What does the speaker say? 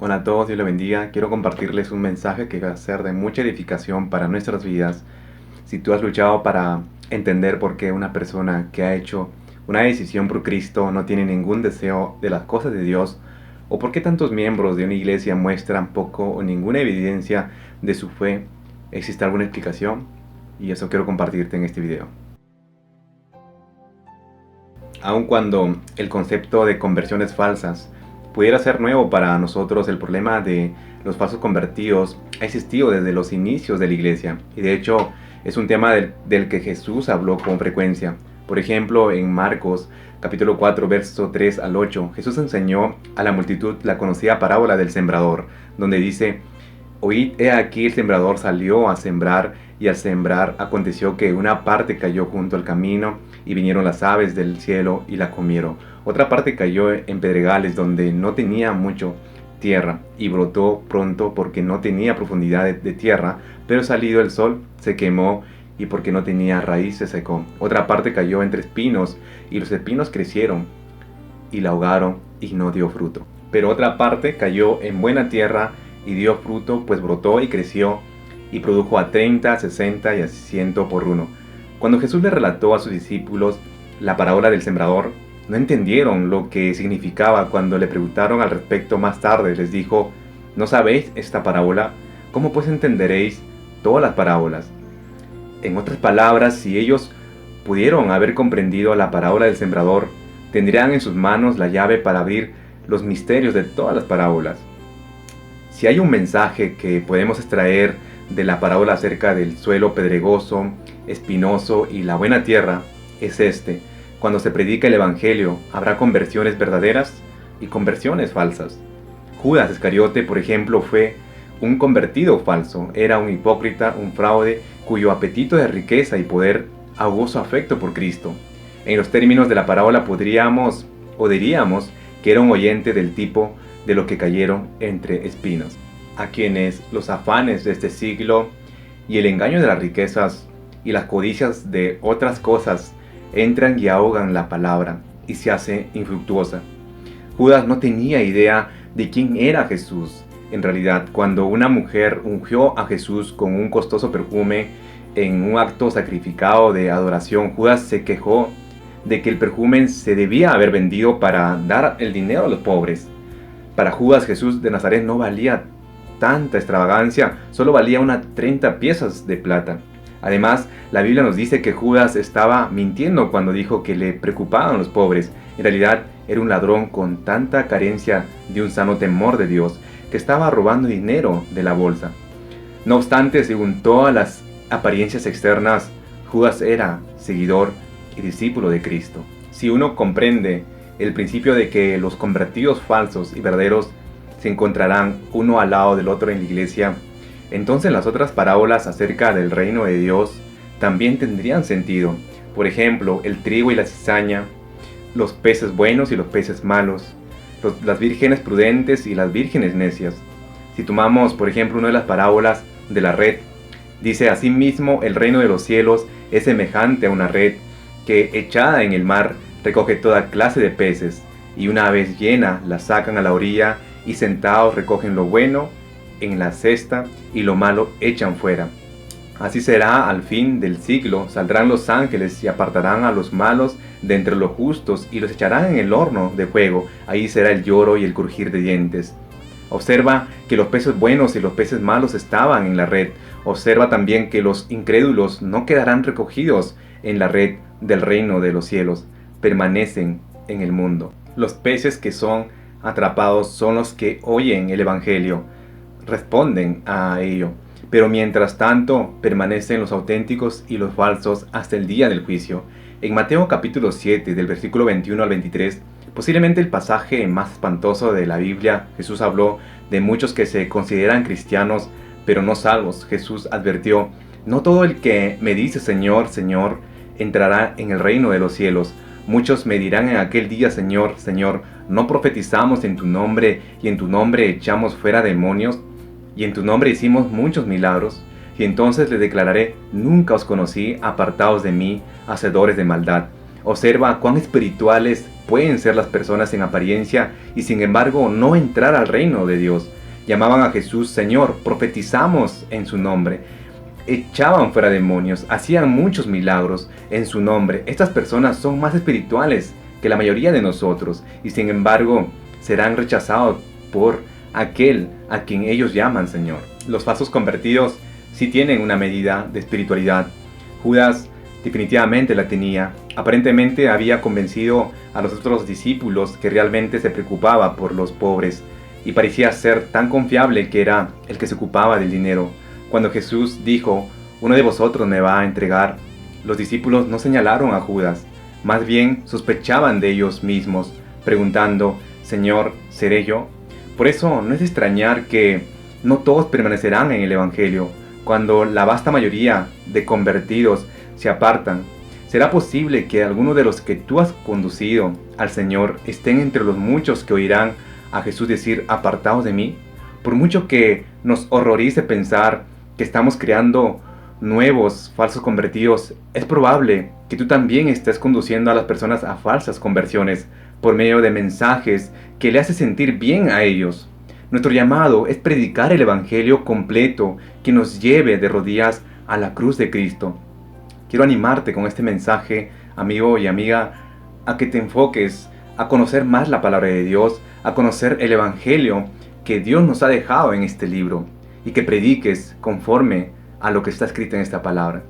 Hola a todos, Dios les bendiga. Quiero compartirles un mensaje que va a ser de mucha edificación para nuestras vidas. Si tú has luchado para entender por qué una persona que ha hecho una decisión por Cristo no tiene ningún deseo de las cosas de Dios, o por qué tantos miembros de una iglesia muestran poco o ninguna evidencia de su fe, ¿existe alguna explicación? Y eso quiero compartirte en este video. Aun cuando el concepto de conversiones falsas pudiera ser nuevo para nosotros, el problema de los falsos convertidos ha existido desde los inicios de la iglesia, y de hecho es un tema del que Jesús habló con frecuencia. Por ejemplo, en Marcos capítulo 4 verso 3 al 8, Jesús enseñó a la multitud la conocida parábola del sembrador, donde dice: Oíd, he aquí el sembrador salió a sembrar, y al sembrar aconteció que una parte cayó junto al camino, y vinieron las aves del cielo y la comieron. Otra parte cayó en pedregales donde no tenía mucho tierra, y brotó pronto porque no tenía profundidad de tierra, pero salido el sol se quemó, y porque no tenía raíz se secó. Otra parte cayó entre espinos, y los espinos crecieron y la ahogaron, y no dio fruto. Pero otra parte cayó en buena tierra, y dio fruto, pues brotó y creció, y produjo a 30, a 60 y a 100 por uno. Cuando Jesús le relató a sus discípulos la parábola del sembrador, no entendieron lo que significaba. Cuando le preguntaron al respecto más tarde, les dijo: ¿No sabéis esta parábola? ¿Cómo pues entenderéis todas las parábolas? En otras palabras, si ellos pudieron haber comprendido la parábola del sembrador, tendrían en sus manos la llave para abrir los misterios de todas las parábolas. Si hay un mensaje que podemos extraer de la parábola acerca del suelo pedregoso, espinoso y la buena tierra, es este: cuando se predica el evangelio, habrá conversiones verdaderas y conversiones falsas. Judas Iscariote, por ejemplo, fue un convertido falso. Era un hipócrita, un fraude, cuyo apetito de riqueza y poder ahogó su afecto por Cristo. En los términos de la parábola podríamos o diríamos que era un oyente del tipo de los que cayeron entre espinos, a quienes los afanes de este siglo y el engaño de las riquezas y las codicias de otras cosas entran y ahogan la palabra y se hace infructuosa. Judas no tenía idea de quién era Jesús. En realidad, cuando una mujer ungió a Jesús con un costoso perfume en un acto sacrificado de adoración, Judas se quejó de que el perfume se debía haber vendido para dar el dinero a los pobres. Para Judas, Jesús de Nazaret no valía tanta extravagancia, solo valía unas 30 piezas de plata. Además, la Biblia nos dice que Judas estaba mintiendo cuando dijo que le preocupaban los pobres. En realidad, era un ladrón con tanta carencia de un sano temor de Dios que estaba robando dinero de la bolsa. No obstante, según todas las apariencias externas, Judas era seguidor y discípulo de Cristo. Si uno comprende el principio de que los convertidos falsos y verdaderos se encontrarán uno al lado del otro en la iglesia, entonces las otras parábolas acerca del reino de Dios también tendrían sentido. Por ejemplo, el trigo y la cizaña, los peces buenos y los peces malos, las vírgenes prudentes y las vírgenes necias. Si tomamos, por ejemplo, una de las parábolas de la red, dice: asimismo el reino de los cielos es semejante a una red que, echada en el mar, recoge toda clase de peces, y una vez llena la sacan a la orilla, y sentados recogen lo bueno en la cesta y lo malo echan fuera. Así será al fin del siglo. Saldrán los ángeles y apartarán a los malos de entre los justos y los echarán en el horno de fuego. Ahí será el lloro y el crujir de dientes. Observa que los peces buenos y los peces malos estaban en la red. Observa también que los incrédulos no quedarán recogidos en la red del reino de los cielos. Permanecen en el mundo. Los peces que son atrapados son los que oyen el evangelio, responden a ello. Pero mientras tanto permanecen los auténticos y los falsos hasta el día del juicio. En Mateo capítulo 7, del versículo 21 al 23, posiblemente el pasaje más espantoso de la Biblia, Jesús habló de muchos que se consideran cristianos, pero no salvos. Jesús advirtió: no todo el que me dice Señor, Señor, entrará en el reino de los cielos. Muchos me dirán en aquel día: Señor, Señor, ¿no profetizamos en tu nombre, y en tu nombre echamos fuera demonios, y en tu nombre hicimos muchos milagros? Y entonces les declararé: nunca os conocí, apartaos de mí, hacedores de maldad. Observa cuán espirituales pueden ser las personas en apariencia y sin embargo no entrar al reino de Dios. Llamaban a Jesús Señor, profetizamos en su nombre, echaban fuera demonios, hacían muchos milagros en su nombre. Estas personas son más espirituales que la mayoría de nosotros y sin embargo serán rechazados por aquel a quien ellos llaman Señor. Los falsos convertidos sí tienen una medida de espiritualidad. Judas definitivamente la tenía. Aparentemente había convencido a los otros discípulos que realmente se preocupaba por los pobres y parecía ser tan confiable que era el que se ocupaba del dinero. Cuando Jesús dijo, uno de vosotros me va a entregar, los discípulos no señalaron a Judas, más bien sospechaban de ellos mismos, preguntando, Señor, ¿seré yo? Por eso no es de extrañar que no todos permanecerán en el Evangelio. Cuando la vasta mayoría de convertidos se apartan, ¿será posible que algunos de los que tú has conducido al Señor estén entre los muchos que oirán a Jesús decir, apartaos de mí? Por mucho que nos horrorice pensar que estamos creando nuevos falsos convertidos, es probable que tú también estés conduciendo a las personas a falsas conversiones por medio de mensajes que le hace sentir bien a ellos. Nuestro llamado es predicar el Evangelio completo que nos lleve de rodillas a la cruz de Cristo. Quiero animarte con este mensaje, amigo y amiga, a que te enfoques a conocer más la palabra de Dios, a conocer el Evangelio que Dios nos ha dejado en este libro y que prediques conforme a lo que está escrito en esta palabra.